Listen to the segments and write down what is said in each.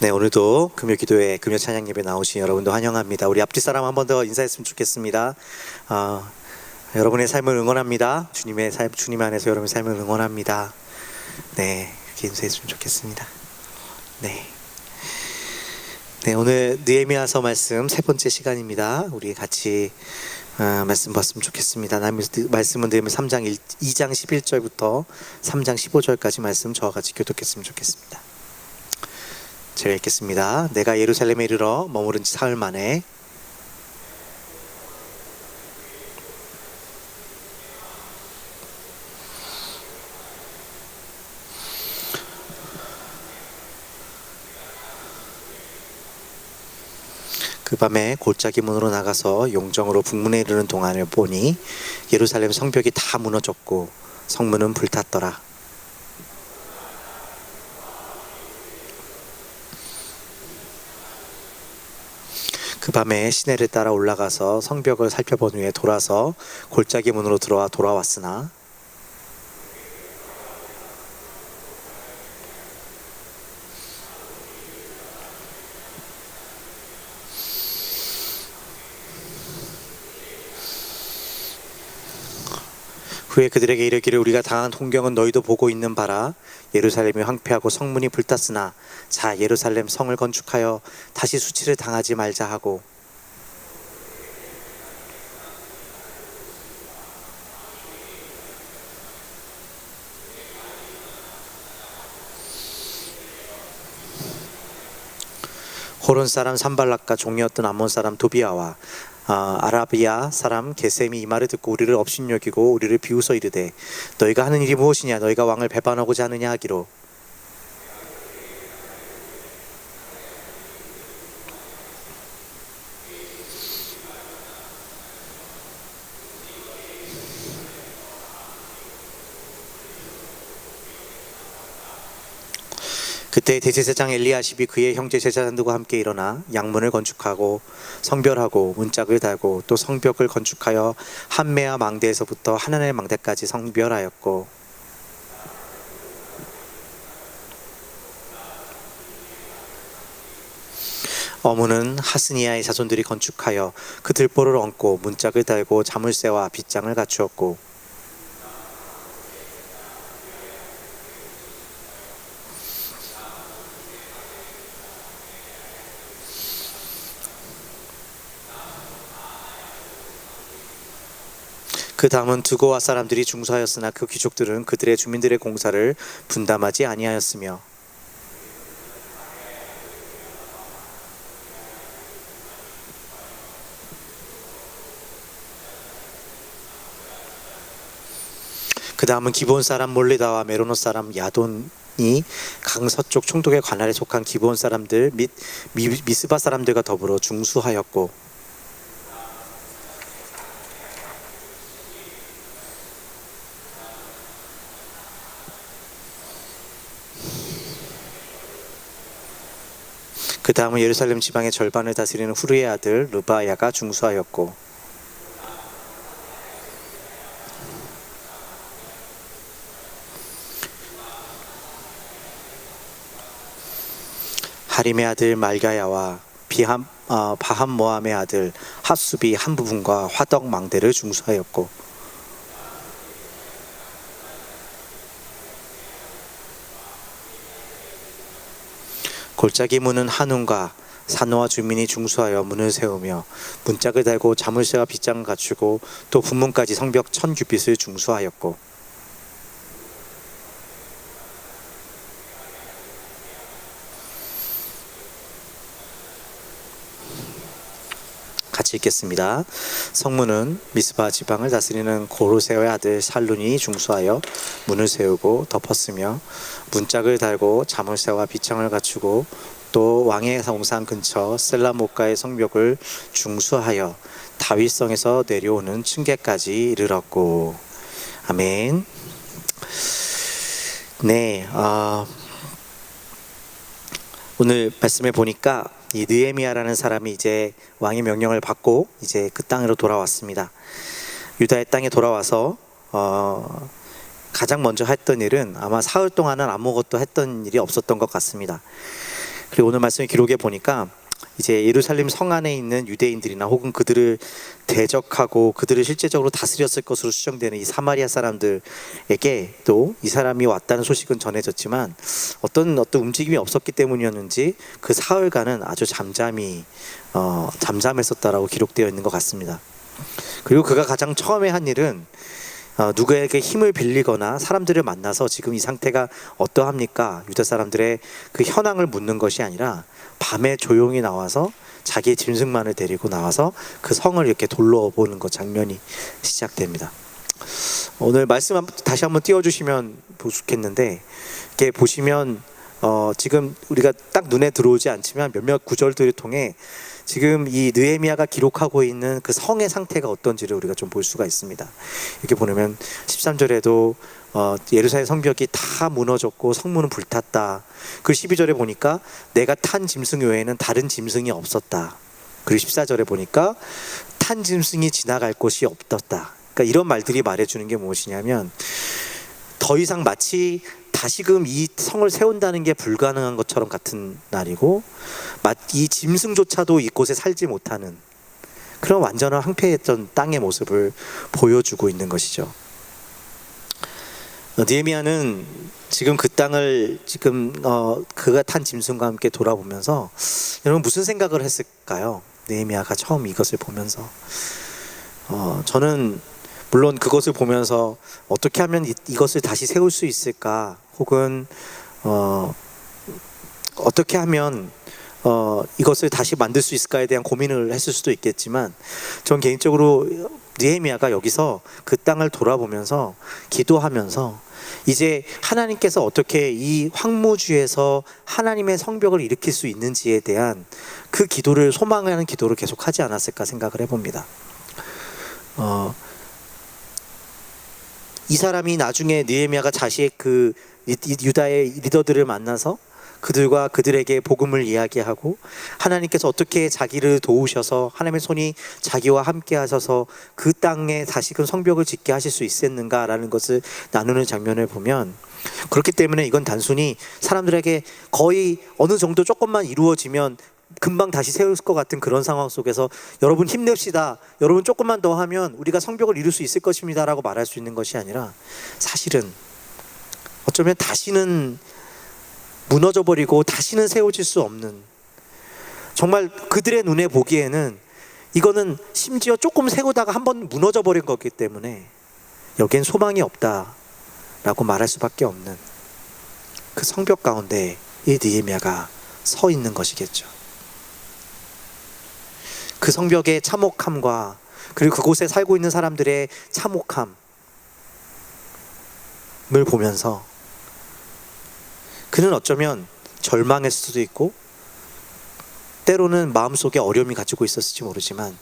네, 오늘도 금요 기도회, 금요 찬양 예배 나오신 여러분도 환영합니다. 우리 앞뒤 사람 한 번 더 인사했으면 좋겠습니다. 여러분의 삶을 응원합니다. 주님의 삶, 주님 안에서 여러분의 삶을 응원합니다. 네, 이렇게 인사했으면 좋겠습니다. 네, 오늘 느헤미야서 말씀 세 번째 시간입니다. 우리 같이 말씀 봤으면 좋겠습니다. 말씀은 느헤미야 2장 11절부터 3장 15절까지 말씀 저와 같이 교독했으면 좋겠습니다. 제가 읽겠습니다. 내가 예루살렘에 이르러 머무른 지 사흘 만에 그 밤에 골짜기 문으로 나가서 용정으로 북문에 이르는 동안을 보니 예루살렘 성벽이 다 무너졌고 성문은 불탔더라. 그 밤에 시내를 따라 올라가서 성벽을 살펴본 후에 돌아서 골짜기 문으로 돌아왔으나 후에 그들에게 이르기를 우리가 당한 홍경은 너희도 보고 있는 바라. 예루살렘이 황폐하고 성문이 불탔으나 자 예루살렘 성을 건축하여 다시 수치를 당하지 말자 하고 호론 사람 산발락과 종이었던 암몬 사람 도비아와 아라비아 사람 게셈이 이 말을 듣고 우리를 업신여기고 우리를 비웃어 이르되 너희가 하는 일이 무엇이냐 너희가 왕을 배반하고자 하느냐 하기로 그때 대제사장 엘리야십이 그의 형제 제사장들과 함께 일어나 양문을 건축하고 성별하고 문짝을 달고 또 성벽을 건축하여 한메아 망대에서부터 하나넬 망대까지 성별하였고 어문은 하스니아의 자손들이 건축하여 그 들보를 얹고 문짝을 달고 자물쇠와 빗장을 갖추었고 그 다음은 두고와 사람들이 중수하였으나 그 귀족들은 그들의 주민들의 공사를 분담하지 아니하였으며 그 다음은 기브온 사람 몰리다와 메로노 사람 야돈이 강서쪽 총독의 관할에 속한 기브온 사람들 및 미스바 사람들과 더불어 중수하였고 그 다음은 예루살렘 지방의 절반을 다스리는 후르의 아들 르바야가 중수하였고 하림의 아들 말가야와 바함 모함의 아들 핫수비 한 부분과 화덕 망대를 중수하였고 골짜기 문은 한운과 산노와 주민이 중수하여 문을 세우며 문짝을 달고 자물쇠와 빗장을 갖추고 또 분문까지 성벽 1000규빗을 중수하였고 같이 읽겠습니다. 성문은 미스바 지방을 다스리는 고로세의 아들 살룬이 중수하여 문을 세우고 덮었으며 문짝을 달고 자물쇠와 빗장을 갖추고 또 왕의 동산 근처 셀라모가의 성벽을 중수하여 다윗성에서 내려오는 층계까지 이르렀고 아멘. 네, 오늘 말씀에 보니까 이 느헤미야라는 사람이 이제 왕의 명령을 받고 이제 그 땅으로 돌아왔습니다. 유다의 땅에 돌아와서 가장 먼저 했던 일은 아마 사흘 동안은 아무것도 했던 일이 없었던 것 같습니다. 그리고 오늘 말씀의 기록에 보니까 이제 예루살렘 성 안에 있는 유대인들이나 혹은 그들을 대적하고 그들을 실제적으로 다스렸을 것으로 추정되는 이 사마리아 사람들에게 또 이 사람이 왔다는 소식은 전해졌지만 어떤 움직임이 없었기 때문이었는지 그 사흘간은 아주 잠잠했었다라고 기록되어 있는 것 같습니다. 그리고 그가 가장 처음에 한 일은 누구에게 힘을 빌리거나 사람들을 만나서 지금 이 상태가 어떠합니까? 유다 사람들의 그 현황을 묻는 것이 아니라 밤에 조용히 나와서 자기의 짐승만을 데리고 나와서 그 성을 이렇게 둘러보는 것 장면이 시작됩니다. 오늘 말씀 다시 한번 띄워주시면 좋겠는데, 이렇게 보시면 지금 우리가 딱 눈에 들어오지 않지만 몇몇 구절들을 통해 지금 이 느헤미야가 기록하고 있는 그 성의 상태가 어떤지를 우리가 좀 볼 수가 있습니다. 이렇게 보면 13절에도 예루살렘 성벽이 다 무너졌고 성문은 불탔다. 그 12절에 보니까 내가 탄 짐승 외에는 다른 짐승이 없었다. 그리고 14절에 보니까 탄 짐승이 지나갈 곳이 없었다. 그러니까 이런 말들이 말해주는 게 무엇이냐면 더 이상 마치 다시금 이 성을 세운다는 게 불가능한 것처럼 같은 날이고 이 짐승조차도 이곳에 살지 못하는 그런 완전한 황폐했던 땅의 모습을 보여주고 있는 것이죠. 느헤미야는 지금 그 땅을 지금 그가 탄 짐승과 함께 돌아보면서 여러분 무슨 생각을 했을까요? 느헤미야가 처음 이것을 보면서 저는 물론 그것을 보면서 어떻게 하면 이것을 다시 세울 수 있을까, 혹은 어떻게 하면 이것을 다시 만들 수 있을까에 대한 고민을 했을 수도 있겠지만, 전 개인적으로 느헤미야가 여기서 그 땅을 돌아보면서 기도하면서 이제 하나님께서 어떻게 이 황무지에서 하나님의 성벽을 일으킬 수 있는지에 대한 그 기도를 소망하는 기도를 계속 하지 않았을까 생각을 해봅니다. 이 사람이 나중에 느헤미야가 자신의 그 유다의 리더들을 만나서 그들과 그들에게 복음을 이야기하고 하나님께서 어떻게 자기를 도우셔서 하나님의 손이 자기와 함께 하셔서 그 땅에 다시금 성벽을 짓게 하실 수 있었는가라는 것을 나누는 장면을 보면, 그렇기 때문에 이건 단순히 사람들에게 거의 어느 정도 조금만 이루어지면 금방 다시 세울 것 같은 그런 상황 속에서 여러분 힘냅시다, 여러분 조금만 더 하면 우리가 성벽을 이룰 수 있을 것입니다 라고 말할 수 있는 것이 아니라, 사실은 어쩌면 다시는 무너져 버리고 다시는 세워질 수 없는, 정말 그들의 눈에 보기에는 이거는 심지어 조금 세우다가 한번 무너져 버린 거기 때문에 여기엔 소망이 없다라고 말할 수밖에 없는 그 성벽 가운데 이 느헤미야가 서 있는 것이겠죠. 그 성벽의 참혹함과 그리고 그곳에 살고 있는 사람들의 참혹함을 보면서 그는 어쩌면 절망했을 수도 있고 때로는 마음속에 어려움이 가지고 있었을지 모르지만,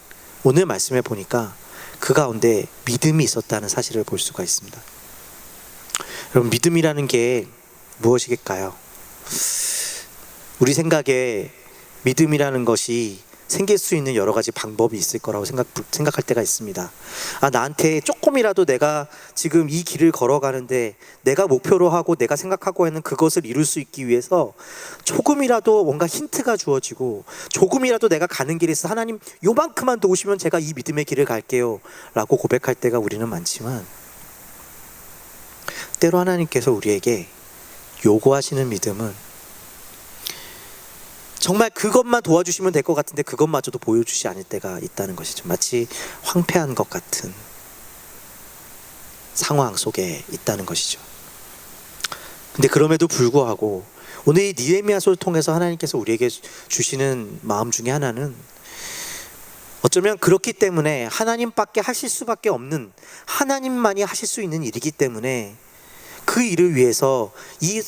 오늘 말씀에 보니까 그 가운데 믿음이 있었다는 사실을 볼 수가 있습니다. 여러분, 믿음이라는 게 무엇이겠까요? 우리 생각에 믿음이라는 것이 생길 수 있는 여러 가지 방법이 있을 거라고 생각할 때가 있습니다. 나한테 조금이라도 내가 지금 이 길을 걸어가는데 내가 목표로 하고 내가 생각하고 있는 그것을 이룰 수 있기 위해서 조금이라도 뭔가 힌트가 주어지고, 조금이라도 내가 가는 길에 있어 하나님 요만큼만 도우시면 제가 이 믿음의 길을 갈게요 라고 고백할 때가 우리는 많지만, 때로 하나님께서 우리에게 요구하시는 믿음은 정말 그것만 도와주시면 될 것 같은데 그것마저도 보여주지 않을 때가 있다는 것이죠. 마치 황폐한 것 같은 상황 속에 있다는 것이죠. 근데 그럼에도 불구하고 오늘 이 느헤미야서를 통해서 하나님께서 우리에게 주시는 마음 중에 하나는, 어쩌면 그렇기 때문에 하나님밖에 하실 수밖에 없는, 하나님만이 하실 수 있는 일이기 때문에 그 일을 위해서 이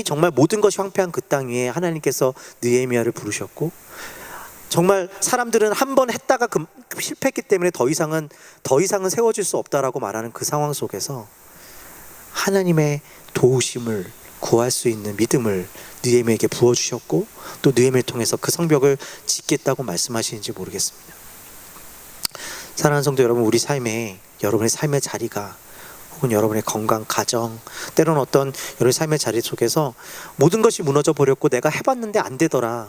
정말 모든 것이 황폐한 그 땅 위에 하나님께서 느헤미야를 부르셨고, 정말 사람들은 한 번 했다가 실패했기 때문에 더 이상은 세워질 수 없다라고 말하는 그 상황 속에서 하나님의 도우심을 구할 수 있는 믿음을 느헤미야에게 부어주셨고, 또 느헤미야를 통해서 그 성벽을 짓겠다고 말씀하시는지 모르겠습니다. 사랑하는 성도 여러분, 우리 삶에, 여러분의 삶의 자리가 혹은 여러분의 건강, 가정, 때로는 어떤 여러분의 삶의 자리 속에서 모든 것이 무너져 버렸고 내가 해봤는데 안 되더라.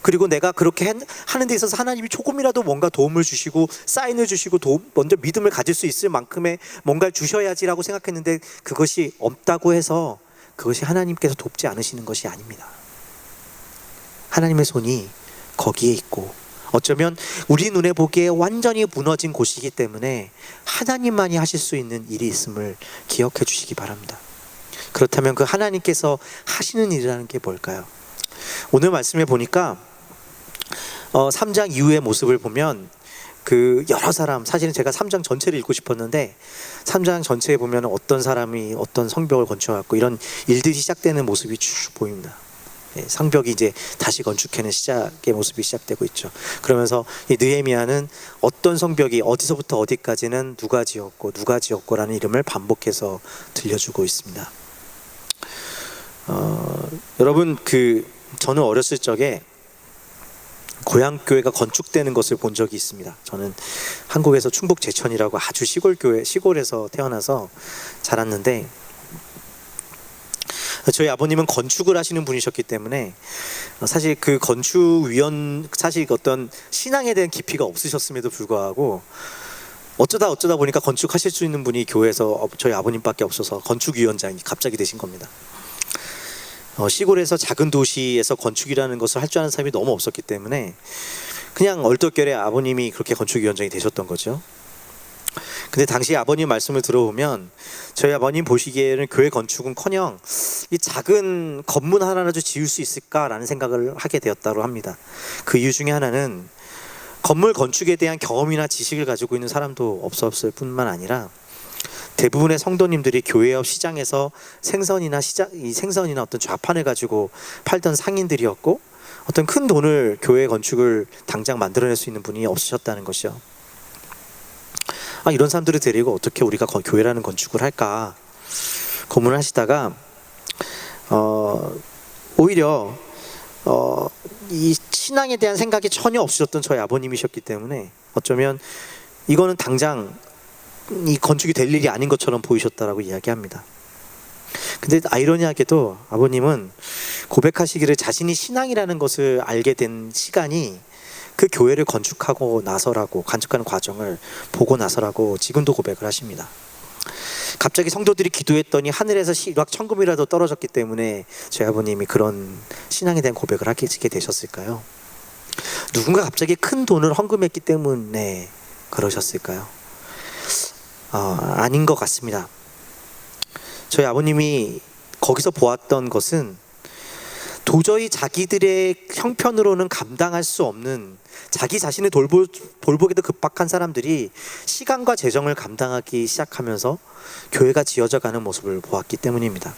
그리고 내가 그렇게 하는 데 있어서 하나님이 조금이라도 뭔가 도움을 주시고 사인을 주시고 먼저 믿음을 가질 수 있을 만큼의 뭔가를 주셔야지라고 생각했는데 그것이 없다고 해서 그것이 하나님께서 돕지 않으시는 것이 아닙니다. 하나님의 손이 거기에 있고 어쩌면 우리 눈에 보기에 완전히 무너진 곳이기 때문에 하나님만이 하실 수 있는 일이 있음을 기억해 주시기 바랍니다. 그렇다면 그 하나님께서 하시는 일이라는 게 뭘까요? 오늘 말씀에 보니까 3장 이후의 모습을 보면 그 여러 사람, 사실은 제가 3장 전체를 읽고 싶었는데 3장 전체에 보면 어떤 사람이 어떤 성벽을 건축하고 이런 일들이 시작되는 모습이 쭉 보입니다. 성벽이 이제 다시 건축하는 시작의 모습이 시작되고 있죠. 그러면서 이 느헤미야는 어떤 성벽이 어디서부터 어디까지는 누가 지었고라는 이름을 반복해서 들려주고 있습니다. 여러분 저는 어렸을 적에 고향 교회가 건축되는 것을 본 적이 있습니다. 저는 한국에서 충북 제천이라고 아주 시골에서 태어나서 자랐는데 저희 아버님은 건축을 하시는 분이셨기 때문에 사실 그 사실 어떤 신앙에 대한 깊이가 없으셨음에도 불구하고 어쩌다 보니까 건축하실 수 있는 분이 교회에서 저희 아버님밖에 없어서 건축위원장이 갑자기 되신 겁니다. 시골에서 작은 도시에서 건축이라는 것을 할 줄 아는 사람이 너무 없었기 때문에 그냥 얼떨결에 아버님이 그렇게 건축위원장이 되셨던 거죠. 근데 당시 아버님 말씀을 들어보면 저희 아버님 보시기에는 교회 건축은커녕 이 작은 건물 하나라도 지을 수 있을까라는 생각을 하게 되었다고 합니다. 그 이유 중에 하나는 건물 건축에 대한 경험이나 지식을 가지고 있는 사람도 없었을 뿐만 아니라 대부분의 성도님들이 교회 옆 시장에서 생선이나 어떤 좌판을 가지고 팔던 상인들이었고 어떤 큰 돈을 교회 건축을 당장 만들어낼 수 있는 분이 없으셨다는 것이요. 이런 사람들을 데리고 어떻게 우리가 교회라는 건축을 할까 고민을 하시다가 오히려 이 신앙에 대한 생각이 전혀 없으셨던 저희 아버님이셨기 때문에 어쩌면 이거는 당장 이 건축이 될 일이 아닌 것처럼 보이셨다라고 이야기합니다. 근데 아이러니하게도 아버님은 고백하시기를 자신이 신앙이라는 것을 알게 된 시간이 그 교회를 건축하고 나서라고, 건축하는 과정을 보고 나서라고 지금도 고백을 하십니다. 갑자기 성도들이 기도했더니 하늘에서 일확천금이라도 떨어졌기 때문에 저희 아버님이 그런 신앙에 대한 고백을 하게 되셨을까요? 누군가 갑자기 큰 돈을 헌금했기 때문에 그러셨을까요? 아닌 것 같습니다. 저희 아버님이 거기서 보았던 것은 도저히 자기들의 형편으로는 감당할 수 없는 자기 자신을 돌보기도 급박한 사람들이 시간과 재정을 감당하기 시작하면서 교회가 지어져 가는 모습을 보았기 때문입니다.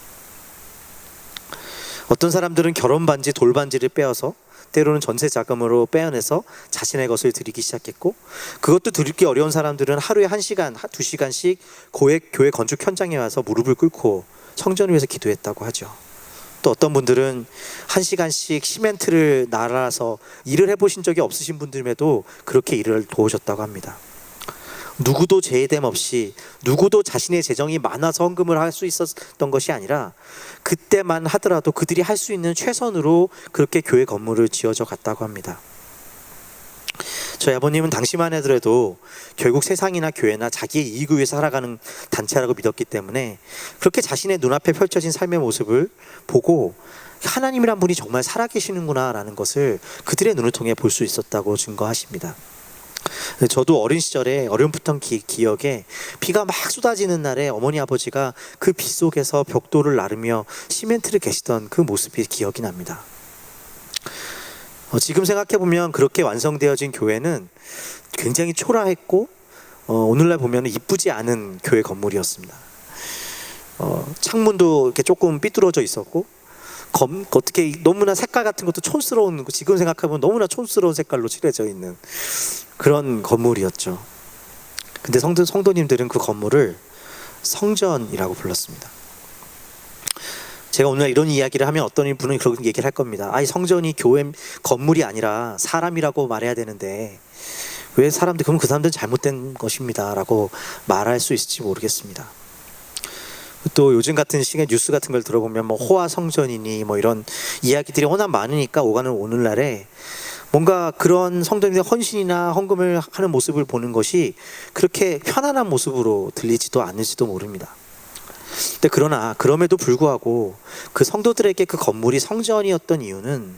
어떤 사람들은 결혼 반지, 돌반지를 빼어서 때로는 전세 자금으로 빼어내서 자신의 것을 드리기 시작했고 그것도 드리기 어려운 사람들은 하루에 1시간, 2시간씩 교회 건축 현장에 와서 무릎을 꿇고 성전을 위해서 기도했다고 하죠. 또 어떤 분들은 1시간씩 시멘트를 날아서 일을 해보신 적이 없으신 분들에도 그렇게 일을 도우셨다고 합니다. 누구도 제대됨 없이 누구도 자신의 재정이 많아서 헌금을 할 수 있었던 것이 아니라 그때만 하더라도 그들이 할 수 있는 최선으로 그렇게 교회 건물을 지어져 갔다고 합니다. 저희 아버님은 당시만 하더라도 결국 세상이나 교회나 자기의 이익을 위해 살아가는 단체라고 믿었기 때문에 그렇게 자신의 눈앞에 펼쳐진 삶의 모습을 보고 하나님이란 분이 정말 살아계시는구나 라는 것을 그들의 눈을 통해 볼 수 있었다고 증거하십니다. 저도 어린 시절에 어렴풋한 기억에 비가 막 쏟아지는 날에 어머니 아버지가 그 비 속에서 벽돌을 나르며 시멘트를 개시던 그 모습이 기억이 납니다. 지금 생각해보면 그렇게 완성되어진 교회는 굉장히 초라했고 오늘날 보면 이쁘지 않은 교회 건물이었습니다. 창문도 이렇게 조금 삐뚤어져 있었고 어떻게 너무나 색깔 같은 것도 촌스러운, 지금 생각해보면 너무나 촌스러운 색깔로 칠해져 있는 그런 건물이었죠. 근데 성도님들은 그 건물을 성전이라고 불렀습니다. 제가 오늘 이런 이야기를 하면 어떤 분은 그런 얘기를 할 겁니다. 성전이 교회 건물이 아니라 사람이라고 말해야 되는데 왜 그럼 그 사람들은 잘못된 것입니다 라고 말할 수 있을지 모르겠습니다. 또 요즘 같은 시기에 뉴스 같은 걸 들어보면 뭐 호화 성전이니 뭐 이런 이야기들이 워낙 많으니까 오가는 오늘날에 뭔가 그런 성도님들의 헌신이나 헌금을 하는 모습을 보는 것이 그렇게 편안한 모습으로 들리지도 않을지도 모릅니다. 근데 그러나 그럼에도 불구하고 그 성도들에게 그 건물이 성전이었던 이유는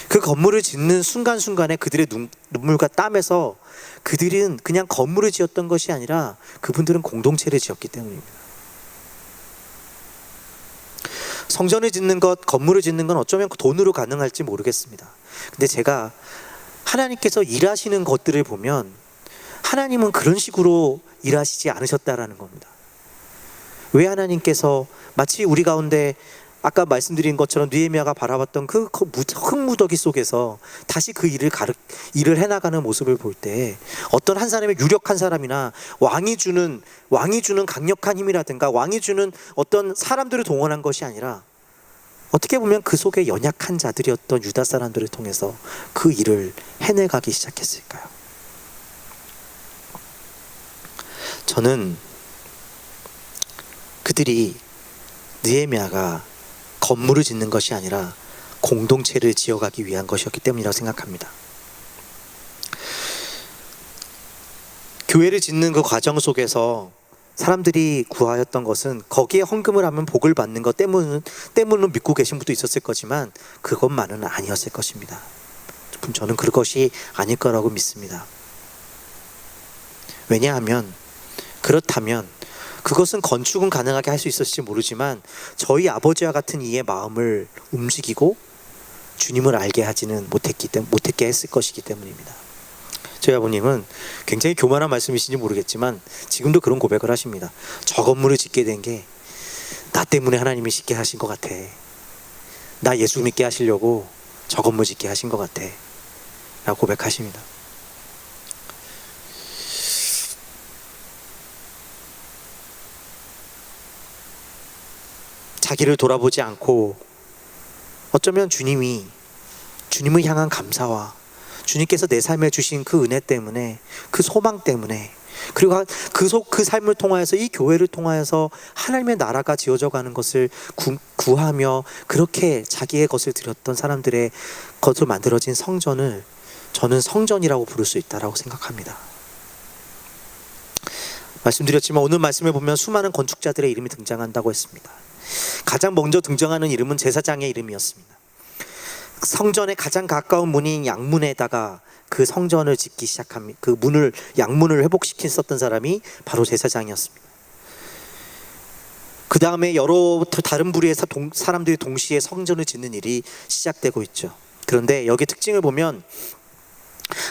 그 건물을 짓는 순간순간에 그들의 눈물과 땀에서 그들은 그냥 건물을 지었던 것이 아니라 그분들은 공동체를 지었기 때문입니다. 성전을 짓는 것, 건물을 짓는 건 어쩌면 돈으로 가능할지 모르겠습니다. 근데 제가 하나님께서 일하시는 것들을 보면 하나님은 그런 식으로 일하시지 않으셨다라는 겁니다. 왜 하나님께서 마치 우리 가운데 아까 말씀드린 것처럼 느헤미야가 바라봤던 그 흙무더기 속에서 다시 그 일을 해나가는 모습을 볼 때 어떤 한 사람의 유력한 사람이나 왕이 주는 강력한 힘이라든가 왕이 주는 어떤 사람들을 동원한 것이 아니라 어떻게 보면 그 속에 연약한 자들이었던 유다 사람들을 통해서 그 일을 해내가기 시작했을까요? 저는 그들이 느헤미야가 건물을 짓는 것이 아니라 공동체를 지어가기 위한 것이었기 때문이라고 생각합니다. 교회를 짓는 그 과정 속에서 사람들이 구하였던 것은 거기에 헌금을 하면 복을 받는 것 때문으로 믿고 계신 분도 있었을 거지만 그것만은 아니었을 것입니다. 저는 그것이 아닐 거라고 믿습니다. 왜냐하면 그렇다면 그것은 건축은 가능하게 할 수 있었을지 모르지만 저희 아버지와 같은 이의 마음을 움직이고 주님을 알게 하지는 못했게 했을 것이기 때문입니다. 저희 아버님은 굉장히 교만한 말씀이신지 모르겠지만 지금도 그런 고백을 하십니다. 저 건물을 짓게 된 게 나 때문에 하나님이 짓게 하신 것 같아. 나 예수 믿게 하시려고 저 건물 짓게 하신 것 같아 라고 고백하십니다. 자기를 돌아보지 않고 어쩌면 주님을 향한 감사와 주님께서 내 삶에 주신 그 은혜 때문에 그 소망 때문에 그리고 그 삶을 통하여서 이 교회를 통하여서 하나님의 나라가 지어져 가는 것을 구하며 그렇게 자기의 것을 드렸던 사람들의 것으로 만들어진 성전을 저는 성전이라고 부를 수 있다고 생각합니다. 말씀드렸지만 오늘 말씀에 보면 수많은 건축자들의 이름이 등장한다고 했습니다. 가장 먼저 등장하는 이름은 제사장의 이름이었습니다. 성전에 가장 가까운 문인 양문에다가 그 성전을 짓기 시작합니다. 그 양문을 회복시켰었던 사람이 바로 제사장이었습니다. 그 다음에 여러 다른 부류의 사람들이 동시에 성전을 짓는 일이 시작되고 있죠. 그런데 여기 특징을 보면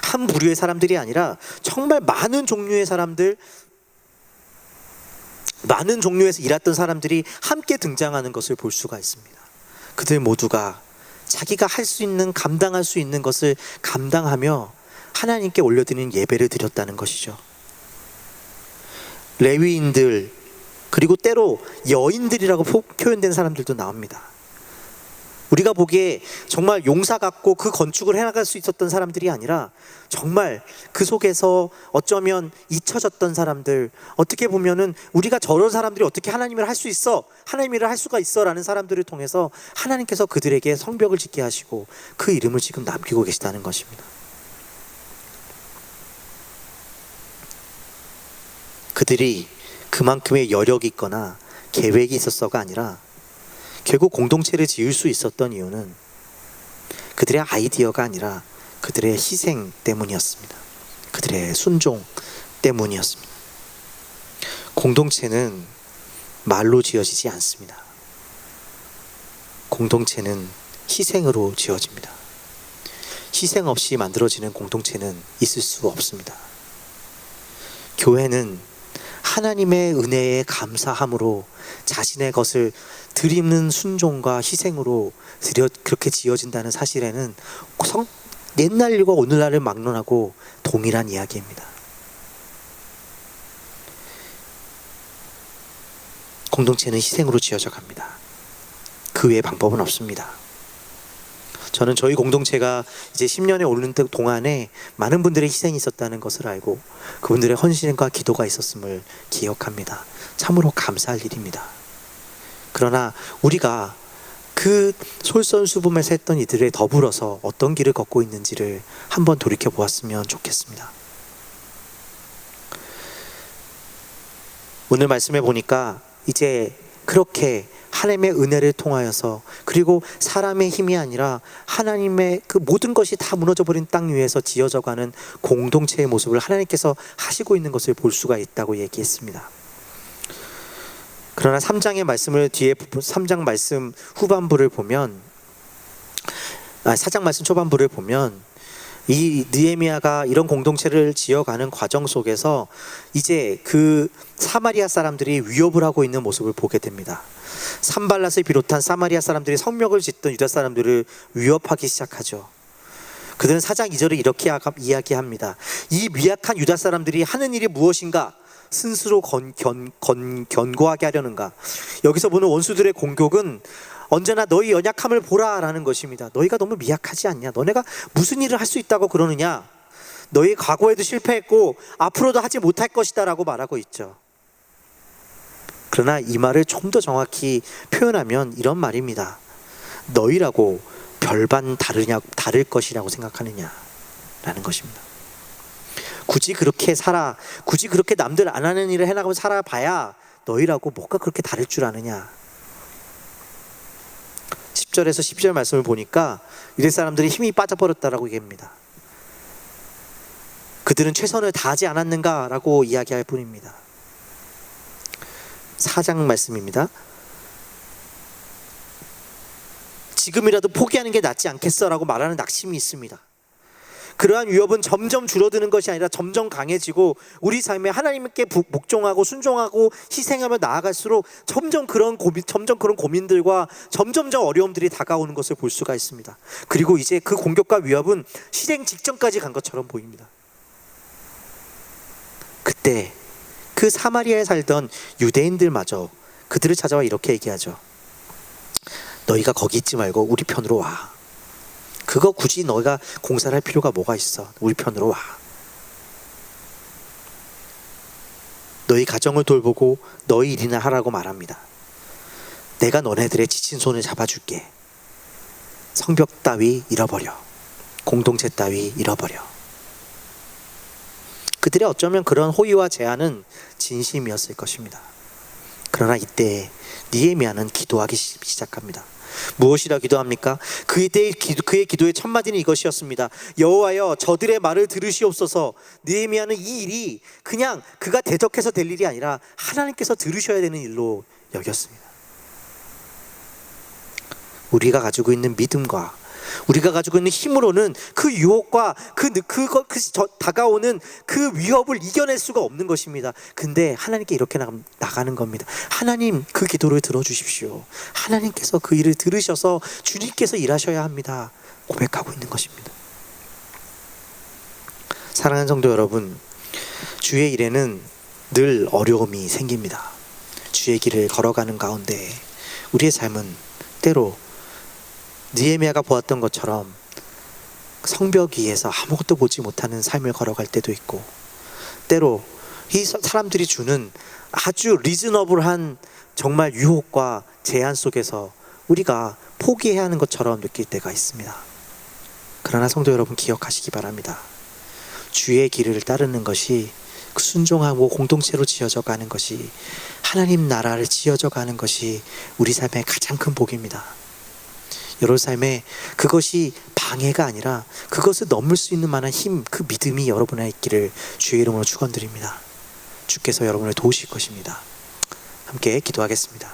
한 부류의 사람들이 아니라 정말 많은 종류에서 일했던 사람들이 함께 등장하는 것을 볼 수가 있습니다. 그들 모두가 자기가 감당할 수 있는 것을 감당하며 하나님께 올려드리는 예배를 드렸다는 것이죠. 레위인들 그리고 때로 여인들이라고 표현된 사람들도 나옵니다. 우리가 보기에 정말 용사 같고 그 건축을 해나갈 수 있었던 사람들이 아니라 정말 그 속에서 어쩌면 잊혀졌던 사람들, 어떻게 보면은 우리가 저런 사람들이 어떻게 하나님 일을 할 수 있어, 하나님 일을 할 수가 있어 라는 사람들을 통해서 하나님께서 그들에게 성벽을 짓게 하시고 그 이름을 지금 남기고 계시다는 것입니다. 그들이 그만큼의 여력이 있거나 계획이 있었어가 아니라 결국 공동체를 지을 수 있었던 이유는 그들의 아이디어가 아니라 그들의 희생 때문이었습니다. 그들의 순종 때문이었습니다. 공동체는 말로 지어지지 않습니다. 공동체는 희생으로 지어집니다. 희생 없이 만들어지는 공동체는 있을 수 없습니다. 교회는 하나님의 은혜에 감사함으로 자신의 것을 드리는 순종과 희생으로 그렇게 지어진다는 사실에는 옛날 일과 오늘날을 막론하고 동일한 이야기입니다. 공동체는 희생으로 지어져 갑니다. 그 외의 방법은 없습니다. 저는 저희 공동체가 이제 10년에 오르는 동안에 많은 분들의 희생이 있었다는 것을 알고 그분들의 헌신과 기도가 있었음을 기억합니다. 참으로 감사할 일입니다. 그러나 우리가 그 솔선수범에서 했던 이들에 더불어서 어떤 길을 걷고 있는지를 한번 돌이켜 보았으면 좋겠습니다. 오늘 말씀해 보니까 이제 그렇게 하나님의 은혜를 통하여서, 그리고 사람의 힘이 아니라 하나님의 그 모든 것이 다 무너져 버린 땅 위에서 지어져 가는 공동체의 모습을 하나님께서 하시고 있는 것을 볼 수가 있다고 얘기했습니다. 그러나 3장의 말씀을 뒤에 3장 말씀 후반부를 보면, 4장 말씀 초반부를 보면 이 느헤미야가 이런 공동체를 지어가는 과정 속에서 이제 그 사마리아 사람들이 위협을 하고 있는 모습을 보게 됩니다. 산발랏을 비롯한 사마리아 사람들이 성벽을 짓던 유다 사람들을 위협하기 시작하죠. 그들은 4장 2절에 이렇게 이야기합니다. 이 미약한 유다 사람들이 하는 일이 무엇인가? 스스로 견고하게 하려는가? 여기서 보는 원수들의 공격은 언제나 너희 연약함을 보라라는 것입니다. 너희가 너무 미약하지 않냐? 너네가 무슨 일을 할 수 있다고 그러느냐? 너희 과거에도 실패했고 앞으로도 하지 못할 것이다 라고 말하고 있죠. 그러나 이 말을 좀 더 정확히 표현하면 이런 말입니다. 너희라고 별반 다를 것이라고 생각하느냐? 라는 것입니다. 굳이 그렇게 남들 안 하는 일을 해나가면 살아봐야 너희라고 뭐가 그렇게 다를 줄 아느냐? 10절에서 12절 말씀을 보니까 유대 사람들이 힘이 빠져버렸다라고 얘기합니다. 그들은 최선을 다하지 않았는가라고 이야기할 뿐입니다. 4장 말씀입니다. 지금이라도 포기하는 게 낫지 않겠어라고 말하는 낙심이 있습니다. 그러한 위협은 점점 줄어드는 것이 아니라 점점 강해지고 우리 삶에 하나님께 복종하고 순종하고 희생하며 나아갈수록 점점 그런 고민들과 점점 어려움들이 다가오는 것을 볼 수가 있습니다. 그리고 이제 그 공격과 위협은 실행 직전까지 간 것처럼 보입니다. 그때 그 사마리아에 살던 유대인들마저 그들을 찾아와 이렇게 얘기하죠. 너희가 거기 있지 말고 우리 편으로 와. 그거 굳이 너희가 공사를 할 필요가 뭐가 있어? 우리 편으로 와. 너희 가정을 돌보고 너희 일이나 하라고 말합니다. 내가 너네들의 지친 손을 잡아줄게. 성벽 따위 잃어버려. 공동체 따위 잃어버려. 그들의 어쩌면 그런 호의와 제안은 진심이었을 것입니다. 그러나 이때 느헤미야는 기도하기 시작합니다. 무엇이라 기도합니까? 그의 기도의 첫 마디는 이것이었습니다. 여호와여, 저들의 말을 들으시옵소서. 느헤미야는 이 일이 그냥 그가 대적해서 될 일이 아니라 하나님께서 들으셔야 되는 일로 여겼습니다. 우리가 가지고 있는 믿음과 우리가 가지고 있는 힘으로는 그 유혹과 다가오는 그 위협을 이겨낼 수가 없는 것입니다. 근데 하나님께 이렇게 나가는 겁니다. 하나님, 그 기도를 들어주십시오. 하나님께서 그 일을 들으셔서 주님께서 일하셔야 합니다. 고백하고 있는 것입니다. 사랑하는 성도 여러분, 주의 일에는 늘 어려움이 생깁니다. 주의 길을 걸어가는 가운데 우리의 삶은 때로 느헤미야가 보았던 것처럼 성벽 위에서 아무것도 보지 못하는 삶을 걸어갈 때도 있고, 때로 이 사람들이 주는 아주 리즈너블한 정말 유혹과 제한 속에서 우리가 포기해야 하는 것처럼 느낄 때가 있습니다. 그러나 성도 여러분, 기억하시기 바랍니다. 주의 길을 따르는 것이, 순종하고 공동체로 지어져 가는 것이, 하나님 나라를 지어져 가는 것이 우리 삶의 가장 큰 복입니다. 여러분 삶에 그것이 방해가 아니라 그것을 넘을 수 있는 만한 힘, 그 믿음이 여러분의 있기를 주의 이름으로 축원드립니다. 주께서 여러분을 도우실 것입니다. 함께 기도하겠습니다.